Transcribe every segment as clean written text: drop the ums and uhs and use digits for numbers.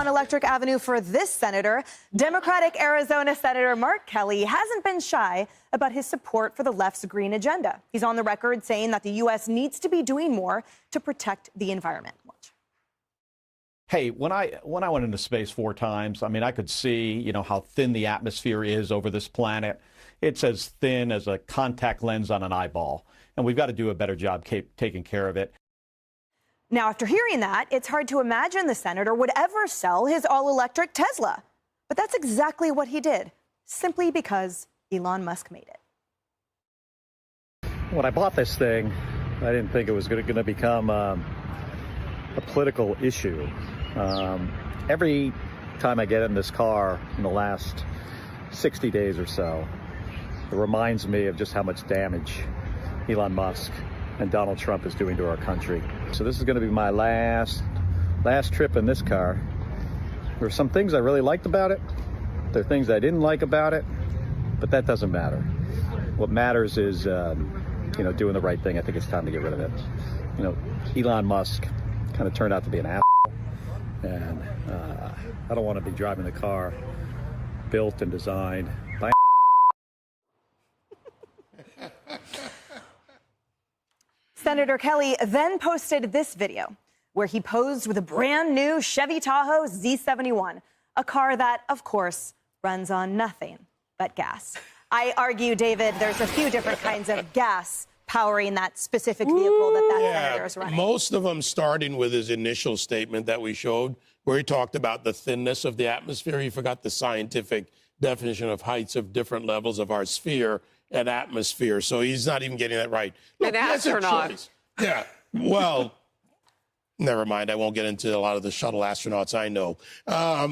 non-electric avenue for this senator. Democratic Arizona Senator Mark Kelly hasn't been shy about his support for the left's green agenda. He's on the record saying that the U.S. needs to be doing more to protect the environment. Watch. Hey, when I went into space 4 times, I mean, I could see, how thin the atmosphere is over this planet. It's as thin as a contact lens on an eyeball, and we've got to do a better job taking care of it. Now, after hearing that, it's hard to imagine the senator would ever sell his all-electric Tesla. But that's exactly what he did, simply because Elon Musk made it. When I bought this thing, I didn't think it was going to become a political issue. Every time I get in this car in the last 60 days or so, it reminds me of just how much damage Elon Musk and Donald Trump is doing to our country. So this is going to be my last trip in this car. There are some things I really liked about it. There are things I didn't like about it, but that doesn't matter. What matters is, doing the right thing. I think it's time to get rid of it. Elon Musk kind of turned out to be an asshole, and I don't want to be driving the car built and designed by Senator Kelly then posted this video where he posed with a brand new Chevy Tahoe Z71, a car that, of course, runs on nothing but gas. I argue, David, there's a few different kinds of gas powering that specific vehicle that senator is running. Most of them starting with his initial statement that we showed, where he talked about the thinness of the atmosphere. He forgot the scientific definition of heights of different levels of our sphere and atmosphere. So he's not even getting that right. Look, an astronaut. Yeah, well, never mind. I won't get into a lot of the shuttle astronauts I know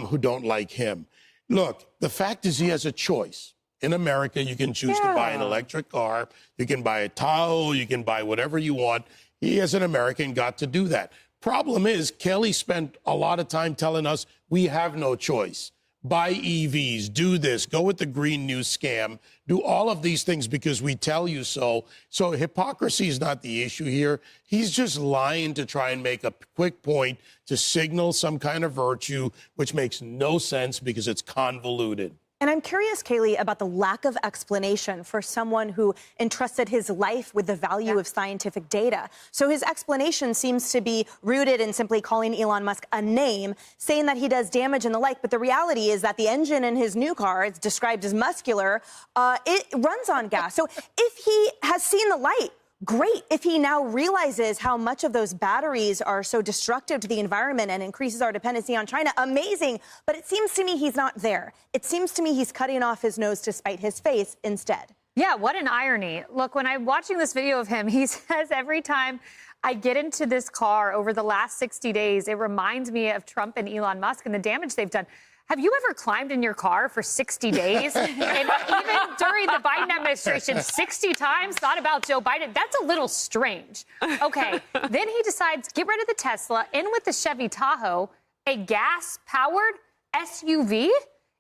who don't like him. Look, the fact is he has a choice. In America, you can choose to buy an electric car. You can buy a Tahoe. You can buy whatever you want. He, as an American, got to do that. Problem is, Kelly spent a lot of time telling us we have no choice. Buy EVs, do this, go with the Green New scam, do all of these things because we tell you so. So hypocrisy is not the issue here. He's just lying to try and make a quick point to signal some kind of virtue, which makes no sense because it's convoluted. And I'm curious, Kaylee, about the lack of explanation for someone who entrusted his life with the value of scientific data. So his explanation seems to be rooted in simply calling Elon Musk a name, saying that he does damage and the like. But the reality is that the engine in his new car, it's described as muscular, it runs on gas. So if he has seen the light, great. If he now realizes how much of those batteries are so destructive to the environment and increases our dependency on China, amazing. But it seems to me he's not there. It seems to me he's cutting off his nose to spite his face instead. Yeah, what an irony. Look, when I'm watching this video of him, he says every time I get into this car over the last 60 days, it reminds me of Trump and Elon Musk and the damage they've done. Have you ever climbed in your car for 60 days? And even during the Biden administration, 60 times thought about Joe Biden? That's a little strange. Okay, then he decides, get rid of the Tesla, in with the Chevy Tahoe, a gas-powered SUV.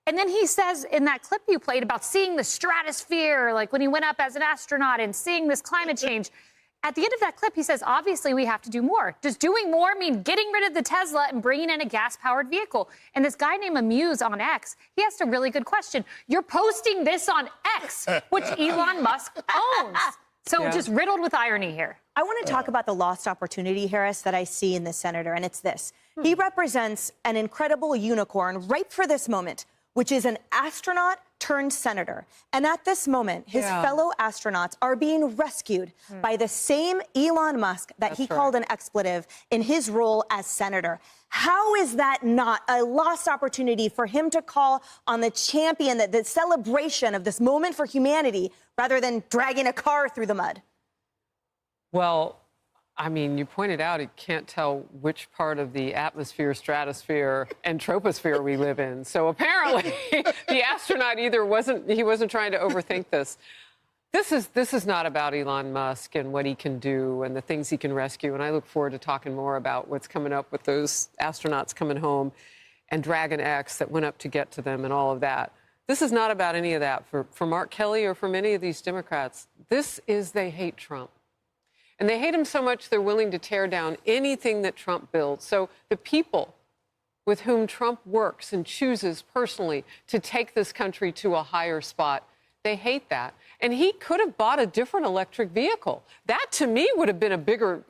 And then he says in that clip you played about seeing the stratosphere, like when he went up as an astronaut and seeing this climate change. At the end of that clip, he says, obviously, we have to do more. Does doing more mean getting rid of the Tesla and bringing in a gas-powered vehicle? And this guy named Amuse on X, he asked a really good question. You're posting this on X, which Elon Musk owns. So just riddled with irony here. I want to talk about the lost opportunity, Harris, that I see in this senator, and it's this. He represents an incredible unicorn ripe for this moment, which is an astronaut turned senator. And at this moment, his fellow astronauts are being rescued by the same Elon Musk that he called an expletive in his role as senator. How is that not a lost opportunity for him to call on the champion, the celebration of this moment for humanity, rather than dragging a car through the mud? Well, I mean, you pointed out he can't tell which part of the atmosphere, stratosphere, and troposphere we live in. So apparently, the astronaut wasn't trying to overthink this. This is not about Elon Musk and what he can do and the things he can rescue. And I look forward to talking more about what's coming up with those astronauts coming home and Dragon X that went up to get to them and all of that. This is not about any of that for Mark Kelly or for many of these Democrats. This is they hate Trump. And they hate him so much they're willing to tear down anything that Trump builds. So the people with whom Trump works and chooses personally to take this country to a higher spot. They hate that. And he could have bought a different electric vehicle. That, to me, would have been a bigger,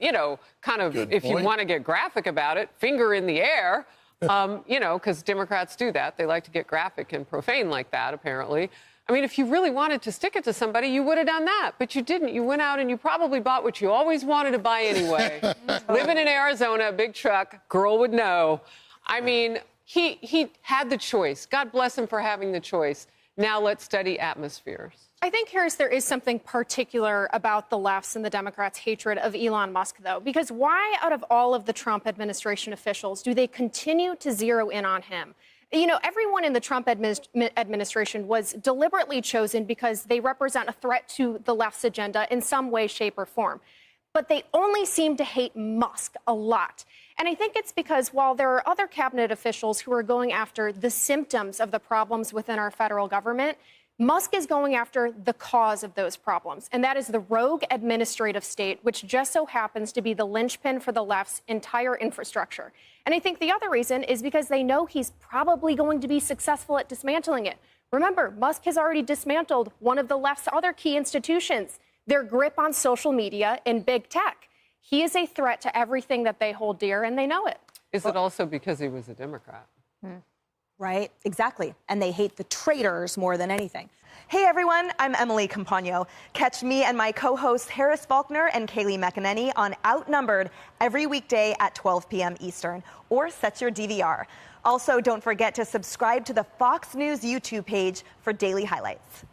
kind of, if you want to get graphic about it, finger in the air, because Democrats do that. They like to get graphic and profane like that, apparently. I mean, if you really wanted to stick it to somebody, you would have done that. But you didn't. You went out and you probably bought what you always wanted to buy anyway. Living in Arizona, big truck, girl would know. I mean, he had the choice. God bless him for having the choice. Now let's study atmospheres. I think, Harris, there is something particular about the left's and the Democrats' hatred of Elon Musk, though, because why, out of all of the Trump administration officials, do they continue to zero in on him? Everyone in the Trump administration was deliberately chosen because they represent a threat to the left's agenda in some way, shape, or form. But they only seem to hate Musk a lot. And I think it's because while there are other cabinet officials who are going after the symptoms of the problems within our federal government, Musk is going after the cause of those problems, and that is the rogue administrative state, which just so happens to be the linchpin for the left's entire infrastructure. And I think the other reason is because they know he's probably going to be successful at dismantling it. Remember, Musk has already dismantled one of the left's other key institutions, their grip on social media and big tech. He is a threat to everything that they hold dear, and they know it. Is it also because he was a Democrat? Right, exactly. And they hate the traitors more than anything. Hey everyone, I'm Emily Campagno. Catch me and my co-hosts Harris Faulkner and Kaylee McEnany on Outnumbered every weekday at 12 p.m. Eastern, or set your DVR. Also, don't forget to subscribe to the Fox News YouTube page for daily highlights.